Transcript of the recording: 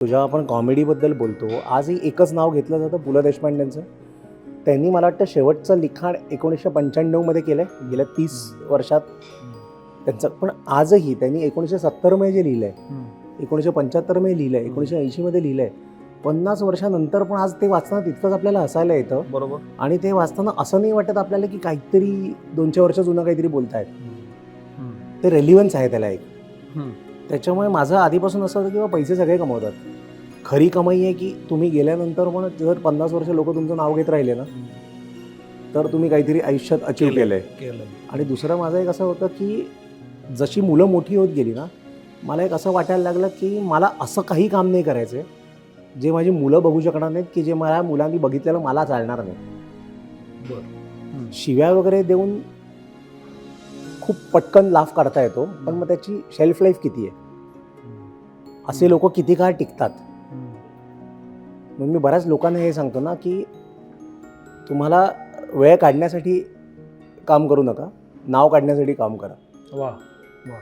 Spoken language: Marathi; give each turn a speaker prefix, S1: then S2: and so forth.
S1: जेव्हा आपण कॉमेडीबद्दल बोलतो, आजही एकच नाव घेतलं जातं पु ल देशपांडेंचं. त्यांनी मला वाटतं शेवटचं लिखाण 1995 मध्ये केलं आहे, गेल्या 30 वर्षात त्यांचं. पण आजही त्यांनी 1970 मध्ये जे लिहिलं आहे, 1975 मध्ये लिहिलं आहे, 1980 मध्ये लिहिलं आहे, 50 वर्षानंतर पण आज ते वाचताना तितकंच आपल्याला हसायला येतं.
S2: बरोबर.
S1: आणि ते वाचताना असं नाही वाटत आपल्याला की काहीतरी 200 वर्ष जुनं काहीतरी बोलतायत. ते रेलिव्हन्स आहे त्याला एक. त्याच्यामुळे माझं आधीपासून असं होतं की पैसे सगळे कमवतात. खरी कमाई आहे की तुम्ही गेल्यानंतर पण जर 50 वर्ष लोक तुमचं नाव घेत राहिले ना, तर तुम्ही काहीतरी आयुष्यात अचीव केलंय. आणि दुसरं माझं एक असं होतं की जशी मुलं मोठी होत गेली ना, मला एक असं वाटायला लागलं की मला असं काही काम नाही करायचं आहे जे माझी मुलं बघू शकणार नाहीत, की जे मला मुलांनी बघितलेलं मला चालणार नाही. शिव्या वगैरे देऊन खूप पटकन लाफ काढता येतो, पण मग त्याची शेल्फ लाईफ किती आहे, असे लोक किती काळ टिकतात. म्हणून मी बऱ्याच लोकांना हे सांगतो ना की तुम्हाला वेळ काढण्यासाठी काम करू नका, नाव काढण्यासाठी काम करा.
S2: वा वा.